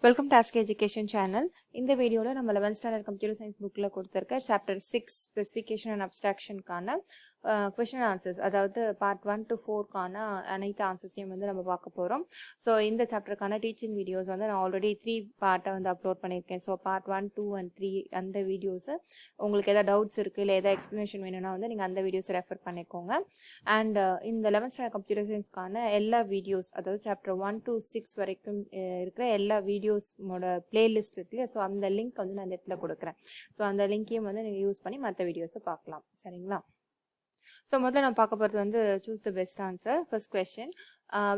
Welcome to ask education channel. இந்த வீடியோவில் நம்ம 11th ஸ்டாண்டர்ட் கம்ப்யூட்டர் சயின்ஸ் புக்கில் கொடுத்துருக்க சாப்டர் 6 ஸ்பெசிஃபிகேஷன் அண்ட் அப்ஸ்ட்ராக்ஷனுக்கான கொஷின் ஆன்சர்ஸ், அதாவது பார்ட் 1 to 4க்கான அனைத்து ஆன்சர்ஸையும் வந்து நம்ம பார்க்க போகிறோம். ஸோ இந்த சாப்டருக்கான டீச்சிங் வீடியோஸ் வந்து நான் ஆல்ரெடி 3 பார்ட்டை வந்து அப்லோட் பண்ணியிருக்கேன். ஸோ பார்ட் 1, 2 and 3 அந்த வீடியோஸை உங்களுக்கு எதாவது டவுட்ஸ் இருக்குது இல்லை எதாவது எக்ஸ்ப்ளனேஷன் வேணும்னா வந்து நீங்கள் அந்த வீடியோஸை ரெஃபர் பண்ணிக்கோங்க. அண்ட் இந்த 11th ஸ்டாண்டர்ட் கம்ப்யூட்டர் சயின்ஸ்க்கான எல்லா வீடியோஸ், அதாவது சாப்டர் 1 to 6 வரைக்கும் இருக்கிற எல்லா வீடியோஸோட பிளேலிஸ்ட் இருக்கு. ஸோ அந்த லிங்க் வந்து நான் இந்த இடத்துல கொடுக்குறேன். ஸோ அந்த லிங்கையும் வந்து நீங்கள் யூஸ் பண்ணி மற்ற வீடியோஸை பார்க்கலாம். சரிங்களா? ஸோ முதல்ல நான் பார்க்க போகிறது வந்து choose the best answer. First question,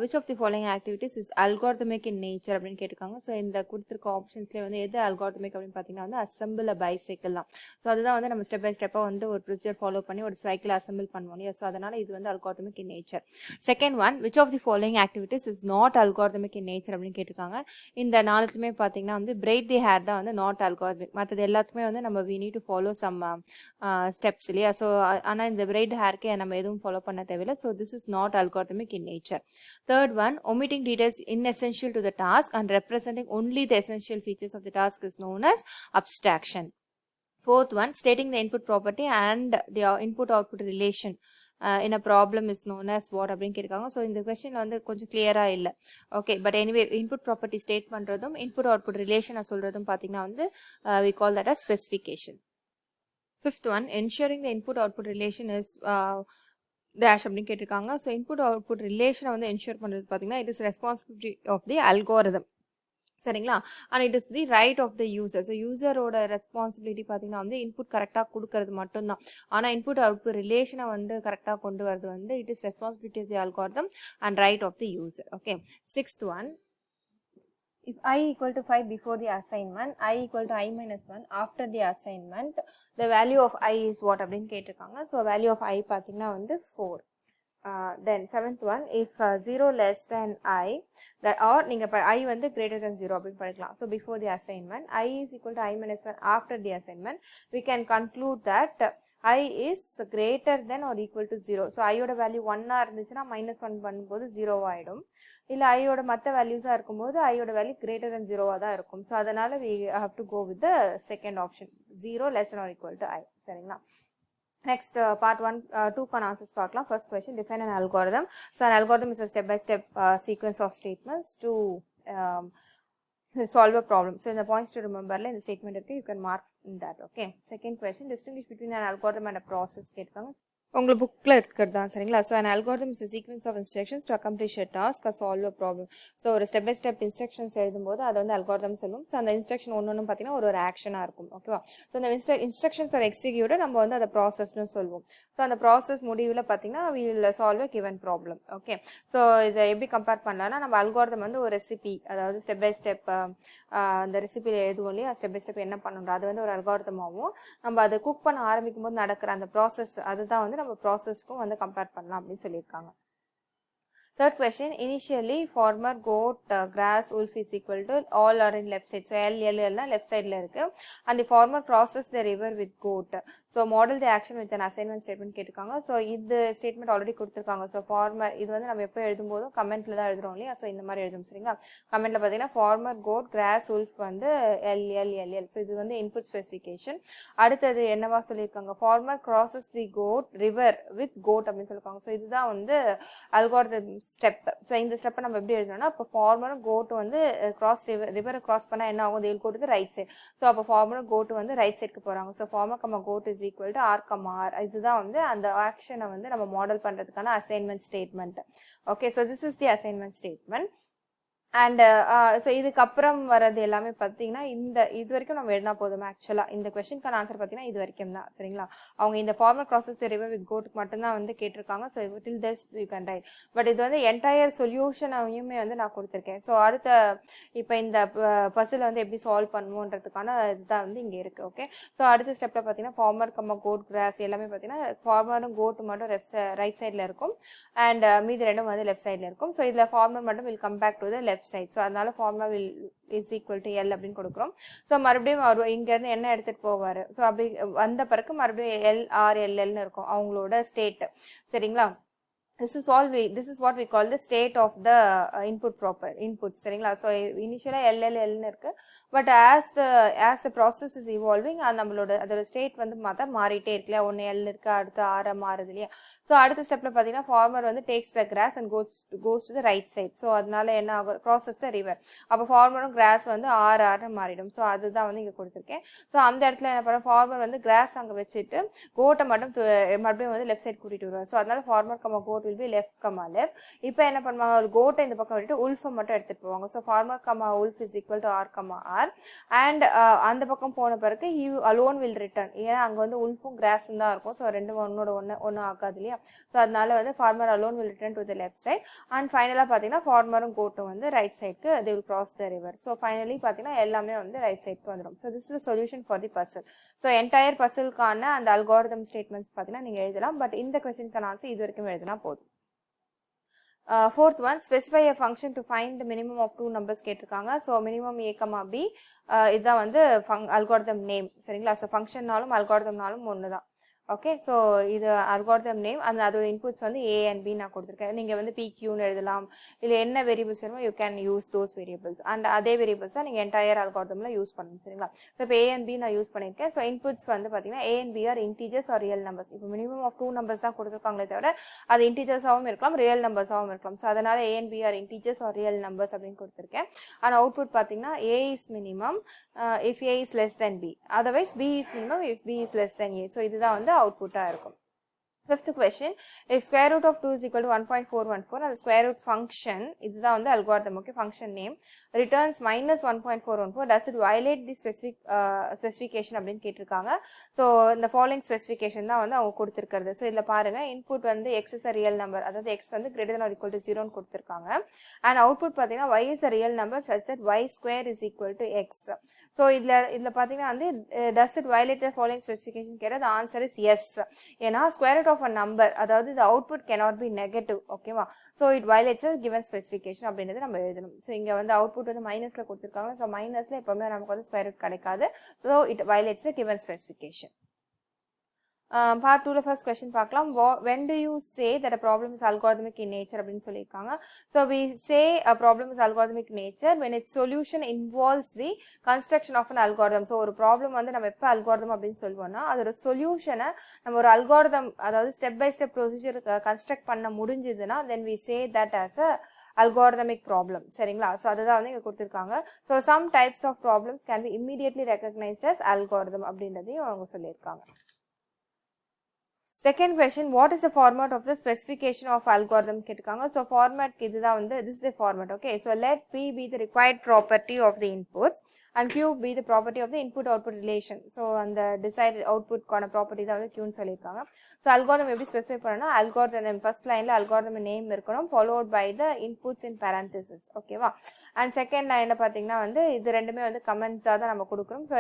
which of the following activities is algorithmic in nature அப்படின்னு கேட்டிருக்காங்க. ஸோ இந்த கொடுத்துருக்க ஆப்ஷன்ஸ்லேயே வந்து எது அல்காரிதமிக் அப்படின்னு பார்த்தீங்கன்னா வந்து அசம்பிள் அ பைசைக்கிள் தான். ஸோ அதுதான் வந்து நம்ம ஸ்டெப் பை ஸ்டெப்பாக வந்து ஒரு ப்ரொசீஜர் ஃபாலோ பண்ணி ஒரு சைக்கிள் அசம்பிள் பண்ணுவோம் இல்லையா? ஸோ அதனால் இது வந்து algorithmic in nature. Second one, which of the following activities is not algorithmic in nature அப்படின்னு கேட்டிருக்காங்க. இந்த நாலுத்துமே பார்த்தீங்கன்னா வந்து பிரைட் தி ஹேர் தான் வந்து நாட் அல்காரிதமிக். மற்றது எல்லாத்துக்குமே வந்து நம்ம we need to follow some steps இல்லையா? ஸோ ஆனால் இந்த பிரைட் ஹேர்க்கு நம்ம எதுவும் ஃபாலோ பண்ண தேவையில்லை. So this is not algorithmic in nature. Third one, omitting details inessential to the task and representing only the essential features of the task is known as abstraction. Fourth one, stating the input property and the input-output relation in a problem is known as what அப்படின்னு கேட்காங்க. So இந்த question வந்து கொஞ்சம் கிளியராக இல்லை. Okay, but anyway input property state பண்ணுறதும் input output ரிலேஷனை சொல்கிறதும் பார்த்தீங்கன்னா வந்து we call that as specification. Fifth one, ensuring the input-output relation is dash அப்படின்னு கேட்டிருக்காங்க. ஸோ இன்புட் அவுட்புட் ரிலேஷனை வந்து என்ஷூர் பண்ணுறது பார்த்தீங்கன்னா it is responsibility of the algorithm. சரிங்களா? And it is the right of the user. So யூசரோட responsibility பார்த்தீங்கன்னா வந்து இன்புட் கரெக்டாக கொடுக்கறது மட்டும்தான். ஆனால் இன்புட் அவுட்புட் ரிலேஷனை வந்து கரெக்டாக கொண்டு வரது வந்து it is responsibility of the algorithm and right of the user. Okay. Sixth one, if I equal to 5 before the assignment, I equal to I minus 1 after the assignment, the value of I is what அப்படின்னு கேட்டிருக்காங்க. So value of I பார்த்தீங்கன்னா வந்து 4. Then seventh one, if 0 less than I, that or நீங்கள் இப்போ I வந்து greater than 0 அப்படின்னு படிக்கலாம். So before the assignment, I is equal to I minus 1 after the assignment, we can conclude that I is greater than or equal to 0. So ஐயோட value 1 இருந்துச்சுன்னா -1 பண்ணும்போது 0 ஆகிடும். இல்லை ஐயோட மற்ற வேல்யூஸாக இருக்கும்போது ஐயோட வேல்யூ கிரேட்டர் தென் 0 தான் இருக்கும். ஸோ அதனால் we have to go with the second option, 0 less than or equal to I. சரிங்களா? Next, part 1, 2க்கான ஆன்சர்ஸ் பார்க்கலாம். First question, define an algorithm. So an algorithm is a step-by-step sequence of statements to solve a problem. So in the points to remember, இந்த statement இருக்கு, you can mark in that. Okay. Second question, distinguish between an algorithm and a process கேட்காங்க. உங்கள் புக்கில் எடுத்துக்கிறது தான். சரிங்களா? So an algorithm is a sequence of instructions to accomplish a task or solve a problem. So ஒரு step by step instructions எழுதும்போது அதை வந்து அல்காரிதம் சொல்லுவோம். ஸோ அந்த இன்ஸ்ட்ரக்ஷன் ஒன்று பார்த்தீங்கன்னா ஒரு ஆக்ஷனாக இருக்கும். ஓகேவா? ஸோ அந்த இன்ஸ்ட்ரக்ஷன்ஸ் ஆர் எக்ஸிக்யூட் நம்ம வந்து அதை ப்ராசஸ்னு சொல்லுவோம். ஸோ அந்த ப்ராசஸ் முடிவில் பார்த்தீங்கன்னா we will solve a given problem. Okay. So இதை எப்படி கம்பேர் பண்ணலாம்னா நம்ம அல்காரிதம் வந்து ஒரு ரெசிபி, அதாவது ஸ்டெப் பை ஸ்டெப் அந்த ரெசிபியில் எழுதுவோம் இல்லையா? ஸ்டெப் பை ஸ்டெப் என்ன பண்ணணும் அது வந்து ஒரு அல்காரிதமாகவும், நம்ம அதை குக் பண்ண ஆரம்பிக்கும் போது நடக்கிற அந்த ப்ராசஸ் அதுதான் வந்து நம்ம ப்ராசஸ்க்கும் வந்து கம்பேர் பண்ணலாம் அப்படின்னு சொல்லியிருக்காங்க. Third question, initially farmer, goat, grass, wolf is equal to all are in left side. So L எல்லாம் left sideல இருக்கு. And the farmer crosses the river with goat. So model the action with an assignment statement கேட்டிருக்காங்க. So இது statement already கொடுத்துருக்காங்க. So farmer இது வந்து நம்ம எப்போ எழுதும் போதும் கமெண்ட்ல தான் எழுதுறோம் இல்லையா? ஸோ இந்த மாதிரி எழுதும். சரிங்களா? கமெண்ட்ல பார்த்தீங்கன்னா ஃபார்மர், கோட், கிராஸ், உல்ஃப் வந்து எல். ஸோ இது வந்து இன்புட் ஸ்பெசிஃபிகேஷன். அடுத்தது என்னவா சொல்லியிருக்காங்க? Farmer crosses the goat river with goat அப்படின்னு சொல்லியிருக்காங்க. ஸோ இதுதான் வந்து அல்காரிதம் ஸ்டெப். ஸோ இந்த ஸ்டெப்பை நம்ம எப்படி எழுதணும்னா, இப்போ ஃபார்மரும் கோட்டு வந்து ரிவரை கிராஸ் பண்ணால் என்ன ஆகும்? தேல் கோட்டு ரைட் சைட். ஸோ அப்போ ஃபார்மரும் கோட்டு வந்து ரைட் சைடுக்கு போகிறாங்க. So farmer comma goat is equal to R comma R. இதுதான் வந்து அந்த ஆக்ஷனை வந்து நம்ம மாடல் பண்ணுறதுக்கான assignment statement. Okay. So this is the assignment statement. And so இதுக்கப்புறம் வர்றது எல்லாமே பார்த்தீங்கன்னா இது வரைக்கும் நம்ம எழுதினா போதும். ஆக்சுவலாக இந்த கொஸ்டினுக்கான ஆன்சர் பார்த்தீங்கன்னா இது வரைக்கும் தான். சரிங்களா? அவங்க இந்த farmer crosses the river with கோட்டுக்கு மட்டும்தான் வந்து கேட்டிருக்காங்க. So till this you can write. But இது வந்து என்டையர் சொல்யூஷனையுமே வந்து நான் கொடுத்துருக்கேன். ஸோ அடுத்த இப்போ இந்த பசில் வந்து எப்படி சால்வ் பண்ணுவோன்றதுக்கான இதுதான் வந்து இங்கே இருக்குது. ஓகே. ஸோ அடுத்த ஸ்டெப்பில் பார்த்தீங்கன்னா ஃபார்மர் கம்மா கோட், கிராஸ் எல்லாமே பார்த்தீங்கன்னா ஃபார்மரும் கோட்டு மட்டும் ரைட் சைடில் இருக்கும். அண்ட் மீதி ரெண்டும் வந்து லெஃப்ட் சைடில் இருக்கும். ஸோ இதில் ஃபார்மர் மட்டும் will come back to the left side. So அதனால formula will is equal to L அப்படின்னு கொடுக்குறோம். ஸோ மறுபடியும் அவர் இங்கேருந்து என்ன எடுத்துகிட்டு போவார்? ஸோ அப்படி வந்த பிறகு மறுபடியும் LRLLன்னு இருக்கும் அவங்களோட ஸ்டேட். சரிங்களா? this is what we call the state of the input சரிங்களா. so initially LL ன்னு இருக்கு, but as the process is evolving நம்மளோட அதோட ஸ்டேட் வந்து மாறிட்டே இருக்கு இல்லையா. ஒன்று L இருக்கு, அடுத்து R மாறுது இல்லையா. ஸோ அடுத்த ஸ்டெப்ல பார்த்தீங்கன்னா ஃபார்மர் வந்து takes the grass and goes to the right side. So அதனால என்ன ஆகும், க்ராசஸ் த ரிவர். அப்போ ஃபார்மரும் கிராஸ் வந்து ஆர்னு மாறிடும். ஸோ அதுதான் வந்து இங்கே கொடுத்துருக்கேன். ஸோ அந்த இடத்துல என்ன பண்ண, ஃபார்மர் வந்து கிராஸ் அங்கே வச்சுட்டு கோட்டை மட்டும் மறுபடியும் வந்து லெஃப்ட் சைட் கூட்டிட்டு வருவாங்க. ஸோ அதனால farmer comma goat will be left comma left. இப்போ என்ன பண்ணுவாங்க, ஒரு கோட்டை இந்த பக்கம் விட்டுட்டு உல்ஃபை மட்டும் எடுத்துட்டு போவாங்க. So farmer comma wolf is equal to R comma R. And அந்த பக்கம் போன பிறகு ஹி அலோன் வில் ரிட்டர்ன். ஏன்னா அங்கே வந்து உல்ஃபும் கிராஸும் தான் இருக்கும். ஸோ ரெண்டும் ஒன்றும் ஆகாது இல்லையா. ஸோ அதனால வந்து farmer alone will return to the left side. And ஃபைனலாக பார்த்தீங்கன்னா ஃபார்மரும் கோட்டும் வந்து ரைட் சைடுக்கு they will cross the river. So finally பார்த்தீங்கன்னா எல்லாமே வந்து ரைட் சைடுக்கு வந்துடும். So this is solution for the puzzle. So entire பசிலுக்கான அந்த அல்காரிதம் ஸ்டேட்மெண்ட்ஸ் பார்த்தீங்கன்னா நீங்கள் எழுதலாம். பட் இந்த கொஸ்டினுக்கான ஆன்சர் இது வரைக்கும் எழுதினா போதும். Fourth one, specify a function to find the minimum of two numbers கேட்டிருக்காங்க. ஸோ மினிமம் a, b இதுதான் வந்து அல்காரிதம் நேம் சரிங்களா. ஸோ ஃபங்க்ஷன்னாலும் அல்காரிதம்னாலும் ஒன்று தான். ஓகே, ஸோ இது அல்காரிதம் நேம். அதோட இன்புட்ஸ் வந்து ஏ அண்ட் பி நான் கொடுத்துருக்கேன். நீங்கள் வந்து PQன்னு எழுதலாம், இல்லை என்ன வேரியபிள்ஸ் வேணுமோ you can use those variables. And அதே வேரியபிள்ஸ் தான் நீங்கள் என்டையர் அல்காரிதமில் யூஸ் பண்ணணும் சரிங்களா. ஸோ இப்போ ஏ அண்ட் பி நான் யூஸ் பண்ணியிருக்கேன். ஸோ இன்புட்ஸ் வந்து பார்த்தீங்கன்னா A and B are integers or real numbers. இப்போ மினிமம் ஆஃப் 2 நம்பர்ஸ் தான் கொடுத்துருக்காங்களே தவிர அது இன்டீஜர்ஸாகவும் இருக்கலாம், ரியல் நம்பர்ஸாகவும் இருக்கலாம். ஸோ அதனால A and B are integers or real numbers அப்படின்னு கொடுத்துருக்கேன். அண்ட் அவுட்புட் பார்த்தீங்கன்னா A is minimum if A is less then B, otherwise B is minimum if B is less then A. So இதுதான் வந்து அவுட்புட்டாக இருக்கும். Fifth question, if square root of 2 is equal to 1.414 and the square root function, இதுதான் வந்து algorithm, okay, function name, returns minus 1.414, does it violate the specification அப்படின்னு கேட்டிருக்காங்க. So இந்த following specification தான் வந்து அவங்க கொடுத்துருக்கிறது. ஸோ இதில் பாருங்க, இன்புட் வந்து X is a real number, அதாவது எக்ஸ் வந்து greater than or equal to 0ன்னு கொடுத்துருக்காங்க. அண்ட் அவுட்புட் பார்த்தீங்கன்னா y is a real number such that y square is equal to x. So இதில் பார்த்தீங்கன்னா வந்து does it violate the following specification கேட்டால் the answer is yes. ஏன்னா square root of a number, அதாவது the output cannot be negative, ஓகேவா. So it violates given specification அப்படின்றது நம்ம எழுதணும். ஸோ இங்கே வந்து அவுட்புட் வந்து மைனஸில் கொடுத்துருக்காங்க. ஸோ மைனஸில் எப்போவுமே நமக்கு வந்து ஸ்கொயர் ரூட் கிடைக்காது. So it violates given specification. Part 2 first question பார்க்கலாம். When do you say that a problem is algorithmic in nature அப்படின்னு சொல்லியிருக்காங்க. So we say a problem is algorithmic in nature when its solution involves the construction of an algorithm. So ஒரு problem வந்து நம்ம எப்போ algorithm அப்படின்னு சொல்லுவோம்னா அதோட சொல்யூஷனை நம்ம ஒரு அல்காரிதம், அதாவது step by step procedure construct பண்ண முடிஞ்சதுன்னா then we say that as a algorithmic problem சரிங்களா. ஸோ அதுதான் வந்து இங்கே கொடுத்துருக்காங்க. So some types of problems can be immediately recognized as algorithm அப்படின்றதையும் அவங்க சொல்லியிருக்காங்க. Second question, what is the format of the specification of algorithm கேட்டிருக்காங்க. So format இதுதான் வந்து this is the format, okay. So let P be the required property of the inputs and Q be the property of the input output relation. So அந்த decided output கான property தான் வந்து Qன்னு சொல்லியிருக்காங்க. So algorithm எப்படி specify பண்ணணும்னா algorithm first லைனில் algorithm name இருக்கணும், followed by the inputs in parenthesis, ஓகேவா. அண்ட் செகண்ட் லைனில் பார்த்தீங்கன்னா வந்து இது ரெண்டுமே வந்து கமெண்ட்ஸாக தான் நம்ம கொடுக்கணும். ஸோ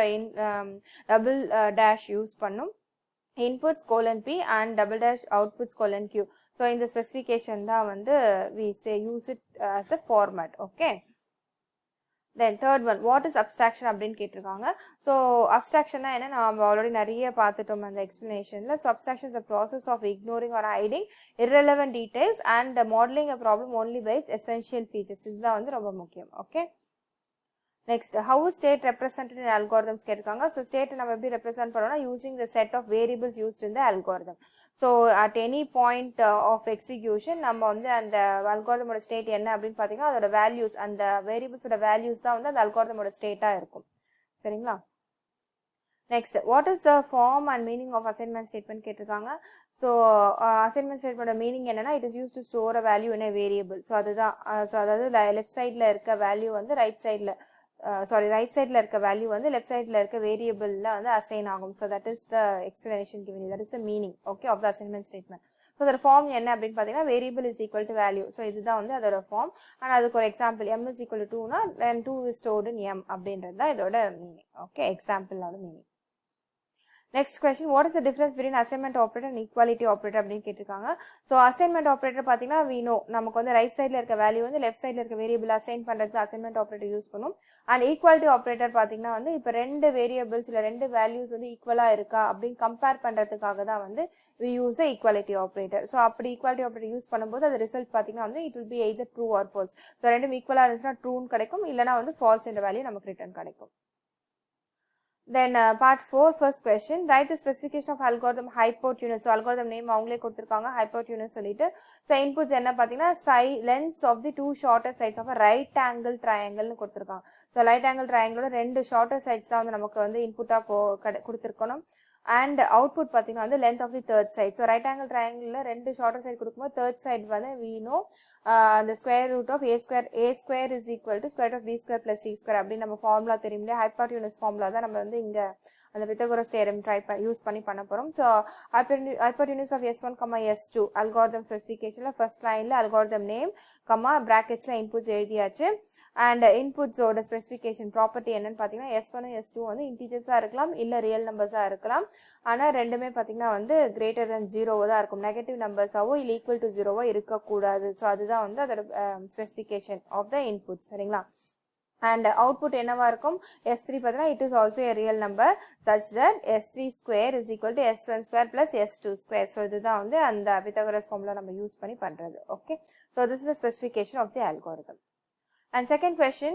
டபுள் டேஷ் யூஸ் பண்ணும், inputs colon P and double dash outputs colon Q. So in the specification da vandu we say use it as a format, okay. Then third one, what is abstraction அப்படினு கேட்டிருக்காங்க. So abstraction na enna நாம already நிறைய பார்த்துட்டோம் அந்த எக்ஸ்பிளனேஷன்ல. So abstraction is a process of ignoring or hiding irrelevant details and modeling a problem only by its essential features. இதுதான் வந்து ரொம்ப முக்கியம், okay. Next, how is state represented in algorithms கேட்டிருக்காங்க. So state நம்ம எப்படி represent பண்ணோம்னா using the set of variables used in the algorithm. So at any point of execution நம்ம வந்து அந்த algorithm ஓட state என்ன அப்படின்னு பார்த்தீங்கன்னா அதோட values, அந்த variables ஓட values தான் வந்து அந்த algorithm ஓட state-ஆ இருக்கும் சரிங்களா. Next, what is the form and meaning of assignment statement கேட்டிருக்காங்க. So assignment statement meaning என்னன்னா it is used to store a value in a variable. So அதுதான், அதாவது லெஃப்ட் சைடில் இருக்க வேல்யூ வந்து ரைட் சைடில் ரைட் சைடில் இருக்க வேல்யூ வந்து லெஃப்ட் சைடில் இருக்க வேரியபிளில் வந்து அசைன் ஆகும். So that is the explanation given, that is the meaning, okay, of the assignment statement. So அதோட ஃபார்ம் என்ன அப்படின்னு பார்த்தீங்கன்னா variable is equal to value. So இதுதான் வந்து அதோட ஃபார்ம். ஆனால் அதுக்கு ஒரு example m is equal to 2னா then 2 is stored in m அப்படின்றது தான் இதோட மீனிங், ஓகே, எக்ஸாம்பிளோட மீனிங். Next question, what is the difference between assignment operator and equality operator அப்படின்னு கேட்டிருக்காங்க. ஸோ அசைன்மெண்ட் ஆப்ரேட்டர் பார்த்தீங்கன்னா we know நமக்கு வந்து ரைட் சைடில் இருக்க வேல்யூ வந்து லெஃப்ட் சைடில் இருக்க வேரியபிள் அசைன் பண்ணுறதுக்கு அசைன்மெண்ட் ஆப்ரேட்டர் யூஸ் பண்ணும். அண்ட் ஈக்குவாலிட்டி ஆப்ரேட்டர் பார்த்தீங்கன்னா வந்து இப்போ ரெண்டு வேரியபிள்ஸ் இல்லை ரெண்டு வேல்யூஸ் வந்து ஈக்குவலாக இருக்கா அப்படின்னு கம்பேர் பண்ணுறதுக்காக தான் வந்து we use a equality operator. So அப்படி equality operator யூஸ் பண்ணும்போது அது ரிசல்ட் பார்த்தீங்கன்னா வந்து it will be either true or false. So ரெண்டும் ஈக்குவலாக இருந்துச்சுன்னா ட்ரூன்னு கிடைக்கும், இல்லைனா வந்து ஃபால்ஸ் என்ற வேல்யூ நமக்கு ரிட்டர்ன் கிடைக்கும். Then part 4, first question, write the specification of algorithm hypotenuse. So algorithm name அவங்களே கொடுத்திருக்காங்க hypotenuse சொல்லிட்டு. So inputs என்ன பார்த்தீங்கன்னா lengths of the two shorter sides of a right angle triangle னு கொடுத்திருக்காங்க. So right angle triangle ரெண்டு shorter sides தான் வந்து நமக்கு வந்து இன்புட்டா கொடுத்திருக்கணும். And output பார்த்தீங்கன்னா வந்து length of the third side. So right angle triangle ரெண்டு shorter side கொடுக்கும்போது third side வந்து we know the square root of a square is equal to square root of b square plus c square அப்படின்னு நம்ம formula தெரியும் இல்லையா, hypotenuse formula தான் நம்ம வந்து இங்க அந்த பித்தகோரஸ் தியரம் யூஸ் பண்ணி பண்ண போறோம். So hypotenuse of s1, s2 algorithm specificationல ஃபர்ஸ்ட் லைன்ல algorithm name, bracketsல inputs எழுதியாச்சு. அண்ட் இன்புட்ஸோட ஸ்பெசிஃபிகேஷன் ப்ராப்பர்ட்டி என்னன்னு பார்த்தீங்கன்னா s1 s2 வந்து இன்டீஜர்ஸாக இருக்கலாம் இல்லை ரியல் நம்பர்ஸாக இருக்கலாம். ஆனால் ரெண்டுமே பார்த்தீங்கன்னா வந்து கிரேட்டர் தென் 0 தான் இருக்கும், நெகட்டிவ் நம்பர்ஸாவோ இல்லை ஈக்குவல் டு 0வோ இருக்கக்கூடாது. ஸோ அதுதான் வந்து அதோட ஸ்பெசிஃபிகேஷன் ஆஃப் த இன்புட். சரிங்களா? and output என்னவா இருக்கும், s3 பார்த்தீங்கன்னா it is also a real number such that s3 square is equal to s1 square plus s2 square. so இதுதான் வந்து அந்த Pythagoras formula நம்ம யூஸ் பண்ணி பண்றது. okay, so this is the specification of the algorithm. And second question,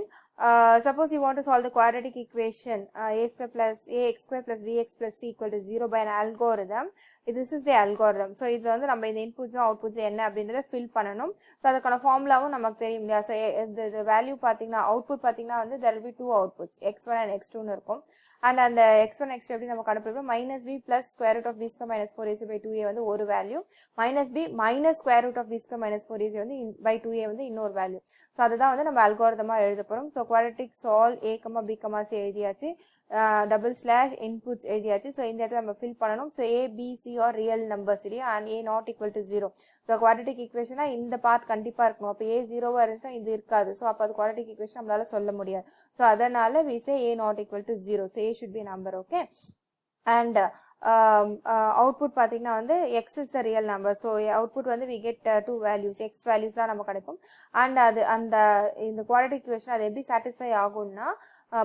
suppose you want to solve the quadratic equation ax square plus bx plus c equal to 0 by an algorithm. This is the algorithm. So இது வந்து நம்ம இந்த inputs outputs என்ன அப்படின்றத fill பண்ணணும். So அதுக்கான ஃபார்முலாவும் நமக்கு தெரியும் இல்லையா. ஸோ இந்த வேல்யூ பார்த்தீங்கன்னா அவுட்புட் பார்த்தீங்கன்னா வந்து there will be two outputs x1 and x2 இருக்கும். அண்ட் அந்த x1 x2 எப்படி நம்ம கண்டுபிடிப்போம், minus B plus square root of B square minus 4ac by 2a வந்து ஒரு value, minus B minus square root of B square minus 4ac வந்து by 2a வந்து இன்னொரு வேல்யூ. ஸோ அதுதான் வந்து நம்ம அல்காரிதமா எழுத போறோம். So quadratic solve a, b, c எழுதியாச்சு, டபுள் ஸ்லாஷ் இன்புட்ஸ் எழுதியாச்சு. ஸோ இந்த இடத்துல நம்ம ஃபில் பண்ணணும். So a, b, c are real numbers இல்லையா, and a not equal to 0. So quadratic ஈக்குவேஷனா இந்த பார்ட் கண்டிப்பாக இருக்கணும். அப்போ a 0வா இருந்துச்சுன்னா இது இருக்காது. ஸோ அப்போ அது குவாட்ரட்டிக் ஈக்குவேஷன் நம்மளால சொல்ல முடியாது. ஸோ அதனால we say a not equal to 0. So a should be a number. okay, and output பார்த்தீங்கன்னா வந்து x is a real number. so output வந்து we get two values, x values தான் நம்ம கிடைக்கும். and அது அந்த இந்த quadratic equation அது எப்படி satisfy ஆகும்னா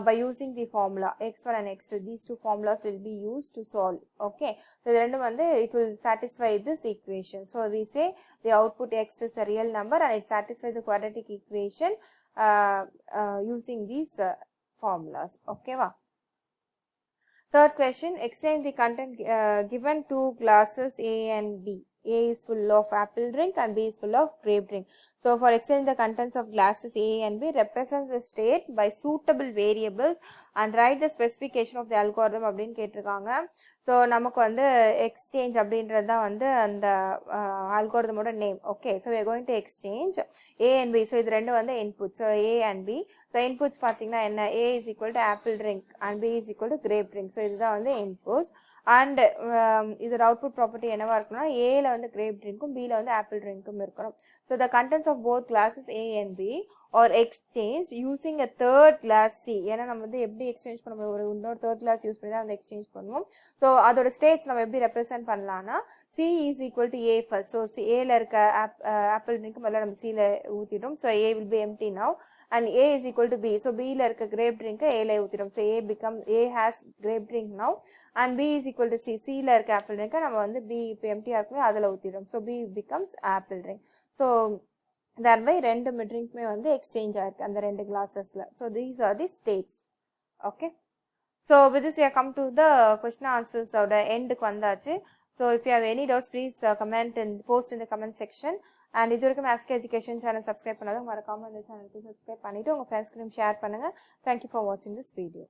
by using the formula x1 and x2. these two formulas will be used to solve. okay, so இது ரெண்டும் வந்து it will satisfy this equation. so we say the output x is a real number and it satisfies the quadratic equation using these formulas. okay va. Third question, explain the content given two glasses A and B. A is full of apple drink and B is full of grape drink. So for explaining the contents of glasses A and B, represents the state by suitable variables and write the specification of the algorithm அப்படின்னு கேட்டிருக்காங்க. So நமக்கு வந்து exchange அப்படின்றது தான் வந்து அந்த அல்காரிதமோட name. Okay, so we are going to exchange A and B. So இது ரெண்டு வந்து input. So A and B. So inputs பார்த்தீங்கன்னா என்ன, A is equal to apple drink and B is equal to grape drink. So இதுதான் வந்து inputs. And இதோட output property என்னவா இருக்குன்னா, ஏல வந்து கிரேப் ட்ரிங்க்கும் பியில் வந்து ஆப்பிள் ட்ரிங்க்கும் இருக்கணும். So the contents of both glasses A and B are exchange using a third glass C. ஏன்னா நம்ம வந்து எப்படி எக்ஸ்சேஞ்ச் பண்ண முடியும், ஒரு இன்னொரு தேர்ட் கிளாஸ் யூஸ் பண்ணி தான் வந்து எக்ஸ்சேஞ்ச் பண்ணுவோம். ஸோ அதோட ஸ்டேட்ஸ் நம்ம எப்படி ரெப்ரசென்ட் பண்ணலாம்னா, C is equal to A first. So ஏல இருக்க ஆப்பிள் ட்ரிங்க்கு முதல்ல நம்ம சியில் ஊற்றிட்டோம். So A will be empty now. and A is equal to B. So B la irukka grape drink A la ஊத்திரும். So A has grape drink now and B is equal to C. C la irukka apple drink நம்ம வந்து B இப்போ empty இருக்குமே அதுல ஊத்திரும். So B becomes apple drink. So thereby ரெண்டு ட்ரிங்க்மே வந்து exchange ஆயிருக்கு அந்த ரெண்டு கிளாஸஸ்ல. So these are the states. okay, so with this we have come to the question answers oda end ku vandachu. So if you have any doubts, please comment and post in the comment section. And இது வரைக்கும் ASK Education channel subscribe பண்ணாதவங்க மறக்காம இந்த சேனலுக்கு subscribe பண்ணிட்டு உங்க ஃப்ரெண்ட்ஸ்க்கு share பண்ணுங்க. Thank you for watching this video.